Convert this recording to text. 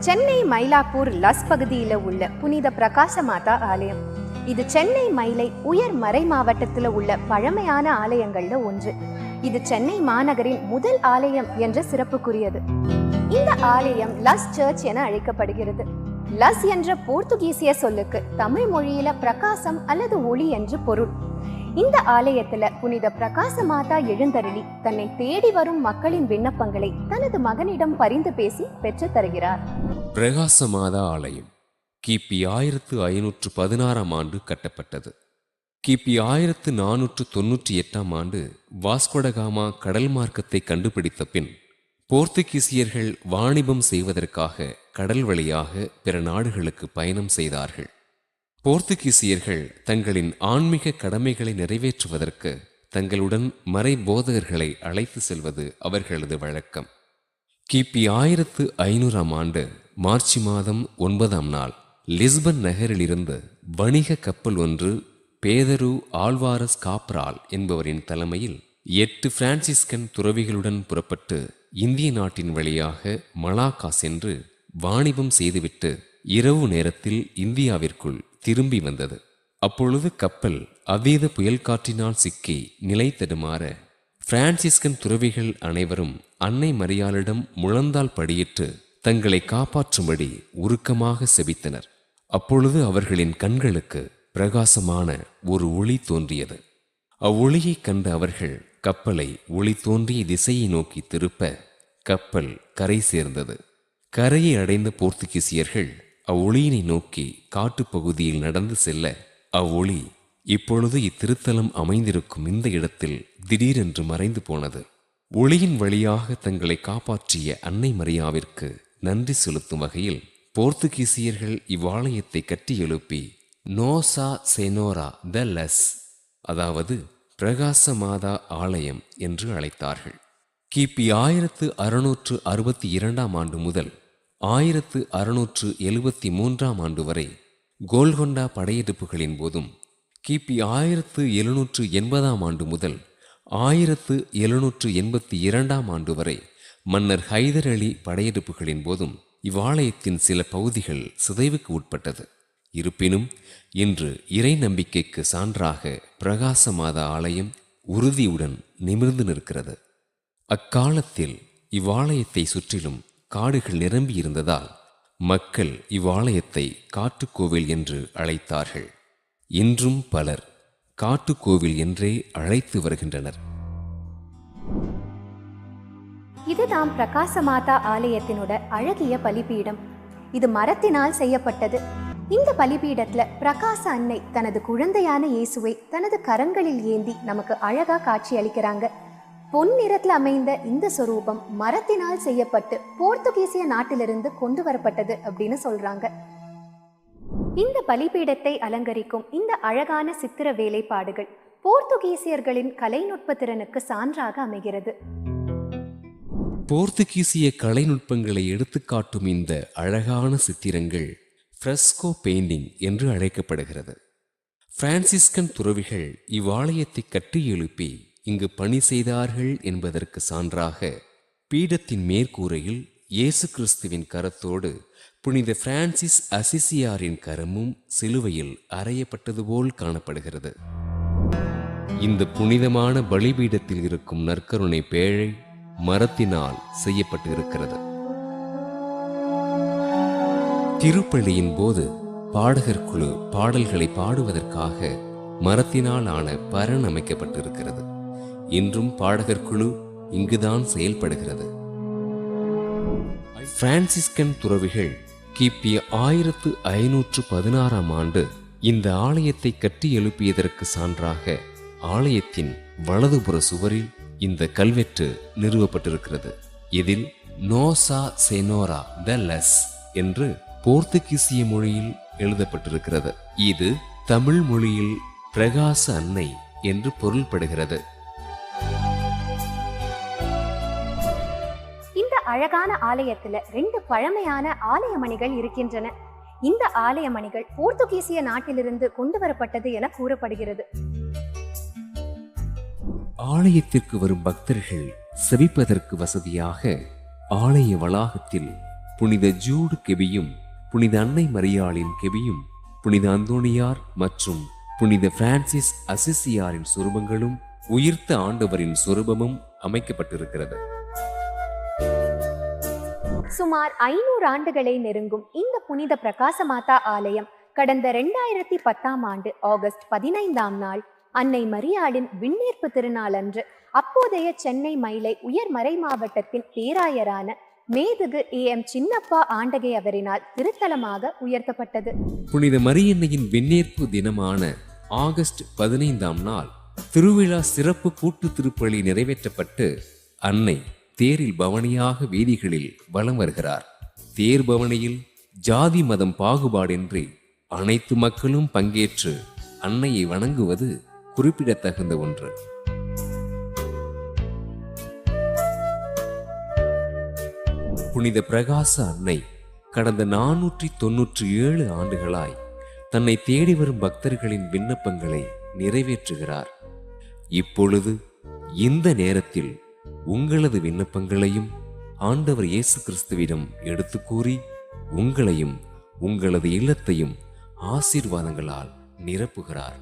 சென்னை மயிலாப்பூர் லஸ் பகுதியில் உள்ள புனித பிரகாச மாதா ஆலயம். இது சென்னை மயிலை உயர் மறை மாவட்டத்தில் உள்ள பழமையான ஆலயங்கள்ல ஒன்று. இது சென்னை மாநகரின் முதல் ஆலயம் என்ற சிறப்புக்குரியது. இந்த ஆலயம் லஸ் சர்ச் என அழைக்கப்படுகிறது. லஸ் என்ற போர்த்துகீசிய சொல்லுக்கு தமிழ் மொழியில பிரகாசம் அல்லது ஒளி என்று பொருள். இந்த ஆலயத்துல புனித பிரகாச மாதா எழுந்தருளி தன்னை தேடி வரும் மக்களின் விண்ணப்பங்களை தனது மகனிடம் பரிந்து பேசி பெற்று தருகிறார். பிரகாச மாதா ஆலயம் கிபி 1516 ஆண்டு கட்டப்பட்டது. கிபி 1498 ஆண்டு வாஸ்கோடகாமா கடல் மார்க்கத்தை கண்டுபிடித்த பின் போர்த்துகீசியர்கள் வாணிபம் செய்வதற்காக கடல் வழியாக பிற நாடுகளுக்கு பயணம் செய்தார்கள். போர்த்துகீசியர்கள் தங்களின் ஆன்மீக கடமைகளை நிறைவேற்றுவதற்கு தங்களுடன் மறை போதகர்களை அழைத்து செல்வது அவர்களது வழக்கம். கிபி 1500 ஆண்டு மார்ச் மாதம் 9 நாள் லிஸ்பன் நகரிலிருந்து வணிக கப்பல் ஒன்று பேதரு ஆல்வாரஸ் காப்ரால் என்பவரின் தலைமையில் 8 பிரான்சிஸ்கன் துறவிகளுடன் புறப்பட்டு இந்திய நாட்டின் வழியாக மலாக்கா சென்று வாணிபம் செய்துவிட்டு இரவு நேரத்தில் இந்தியாவிற்குள் திரும்பி வந்தது. அப்பொழுது கப்பல் அதீத புயல் காற்றினால் சிக்கி நிலை தடுமாற பிரான்சிஸ்கன் துறவிகள் அனைவரும் அன்னை மரியாளிடம் முழந்தால் படியிட்டு தங்களை காப்பாற்றும்படி உருக்கமாக செபித்தனர். அப்பொழுது அவர்களின் கண்களுக்கு பிரகாசமான ஒரு ஒளி தோன்றியது. அவ்வொளியை கண்ட அவர்கள் கப்பலை ஒளி தோன்றிய திசையை நோக்கி திருப்ப கப்பல் கரை சேர்ந்தது. கரையை அடைந்த போர்த்துகீசியர்கள் அவ்வொளியினை நோக்கி காட்டுப்பகுதியில் நடந்து செல்ல அவ்வொளி இப்பொழுது இத்திருத்தலம் அமைந்திருக்கும் இந்த இடத்தில் திடீரென்று மறைந்து போனது. ஒளியின் வழியாக தங்களை காப்பாற்றிய அன்னை மரியாவிற்கு நன்றி செலுத்தும் வகையில் போர்த்துகீசியர்கள் இவ்வாலயத்தை கட்டி எழுப்பி நோசா செனோரா த லஸ், அதாவது பிரகாச மாதா ஆலயம் என்று அழைத்தார்கள். கிபி 1662 ஆண்டு முதல் 1673 ஆண்டு வரை கோல்கொண்டா படையெடுப்புகளின் போதும், கிபி 1780 ஆண்டு முதல் 1782 ஆண்டு வரை மன்னர் ஹைதர் அலி படையெடுப்புகளின் போதும் இவ்வாலயத்தின் சில பகுதிகள் சிதைவுக்கு உட்பட்டது. இருப்பினும் இன்று இறை நம்பிக்கைக்கு சான்றாக பிரகாச மாதா ஆலயம் உறுதியுடன் நிமிர்ந்து நிற்கிறது. அக்காலத்தில் இவ்வாலயத்தை சுற்றிலும் காடுகள் நிரம்பி இருந்ததால் மக்கள் இவ்வாலயத்தை காட்டுக்கோவில் என்று அழைத்தார்கள். இன்றும் பலர் காட்டுக்கோவில் என்றே அழைத்து வருகின்றனர். இதுதான் பிரகாச மாதா ஆலயத்தினோட அழகிய பலிபீடம். இது மரத்தினால் செய்யப்பட்டது. இந்த பலிபீடத்துல பிரகாச அன்னை தனது குழந்தையான இயேசுவை தனது கரங்களில் ஏந்தி நமக்கு அழகா காட்சி அளிக்கிறாங்க. பொன்னிறத்தில் அமைந்த இந்த சொரூபம் மரத்தினால் செய்யப்பட்டு போர்த்துகீசிய நாட்டிலிருந்து கொண்டு வரப்பட்டது அப்படின்னு சொல்றாங்க. இந்த பலிபீடத்தை அலங்கரிக்கும் இந்த அழகான சித்திர வேலைப்பாடுகள் போர்த்துகீசியர்களின் கலைநுட்ப திறனுக்கு சான்றாக அமைகிறது. போர்த்துகீசிய கலைநுட்பங்களை எடுத்துக்காட்டும் இந்த அழகான சித்திரங்கள் ஃப்ரெஸ்கோ பெயிண்டிங் என்று அழைக்கப்படுகிறது. பிரான்சிஸ்கன் துறவிகள் இவ்வாலயத்தை கட்டி எழுப்பி இங்கு பணி செய்தார்கள் என்பதற்கு சான்றாக பீடத்தின் மேற்கூரையில் இயேசு கிறிஸ்துவின் கரத்தோடு புனித பிரான்சிஸ் அசிசியாரின் கரமும் சிலுவையில் அறையப்பட்டது போல் காணப்படுகிறது. இந்த புனிதமான பலிபீடத்தில் இருக்கும் நற்கருணை பேழை மரத்தினால் செய்யப்பட்டு இருக்கிறது. திருப்பலியின் போது பாடகர் குழு பாடல்களை பாடுவதற்காக மரத்தினால் ஆன பரண் அமைக்கப்பட்டிருக்கிறது. இன்றும் பாடகர் குழு இங்குதான் செயல்படுகிறது. பிரான்சிஸ்கன் துறவிகள் கிபி 1516 ஆண்டு இந்த ஆலயத்தை கட்டி எழுப்பியதற்கு சான்றாக ஆலயத்தின் வலதுபுற சுவரில் இந்த கல்வெட்டு நிறுவப்பட்டிருக்கிறது. இதில் நோசா செனோரா த லஸ் என்று போர்த்துகீசிய மொழியில் எழுதப்பட்டிருக்கிறது. இது தமிழ் மொழியில் பிரகாச அன்னை என்று பொருள்படுகிறது. இந்த அழகான ஆலயத்துல 2 பழமையான ஆலய மணிகள் இருக்கின்றன. இந்த ஆலய மணிகள் போர்த்துகீசிய நாட்டிலிருந்து கொண்டு வரப்பட்டது என கூறப்படுகிறது. ஆலயத்திற்கு வரும் பக்தர்கள் செவிப்பதற்கு வசதியாக ஆலய வளாகத்தில் புனித ஜூடு கெபியும், புனித அன்னை மரியாளின் கெபியும், புனித அந்தோணியார் மற்றும் புனித பிரான்சிஸ் அசிசியாரின் சொரூபங்களும் உயிர்த்த ஆண்டவரின் சொரூபமும் அமைக்கப்பட்டிருக்கிறது. சுமார் 500 ஆண்டுகளை நெருங்கும் இந்த புனித பிரகாசமாதா ஆலயம் கடந்த 2010ஆம் ஆண்டு ஆகஸ்ட் 15ஆம் நாள் அன்னை மரியாளின் விண்ணேற்பு திருநாள் அன்று அப்போதைய சென்னை மயிலை உயர் மறை மாவட்டத்தின் பேராயரான மேதகு AM சின்னப்பா ஆண்டகை அவரினால் திருத்தலமாக உயர்த்தப்பட்டது. புனித மரியன்னையின் விண்ணேற்பு தினமான ஆகஸ்ட் 15ஆம் நாள் திருவிழா சிறப்பு கூட்டு திருப்பலி நிறைவேற்றப்பட்டு அன்னை தேரில் பவனியாக வீதிகளில் வலம் வருகிறார். தேர் பவனியில் ஜாதி மதம் பாகுபாடின்றி அனைத்து மக்களும் பங்கேற்று அன்னையை வணங்குவது குறிப்பிடத்தகுந்த ஒன்று. புனித பிரகாச அன்னை கடந்த 497 ஆண்டுகளாய் தன்னை தேடி வரும் பக்தர்களின் விண்ணப்பங்களை நிறைவேற்றுகிறார். இப்பொழுது இந்த நேரத்தில் உங்களது விண்ணப்பங்களையும் ஆண்டவர் இயேசு கிறிஸ்துவிடம் எடுத்து கூறி உங்களையும் உங்களது இல்லத்தையும் ஆசீர்வாதங்களால் நிரப்புகிறார்.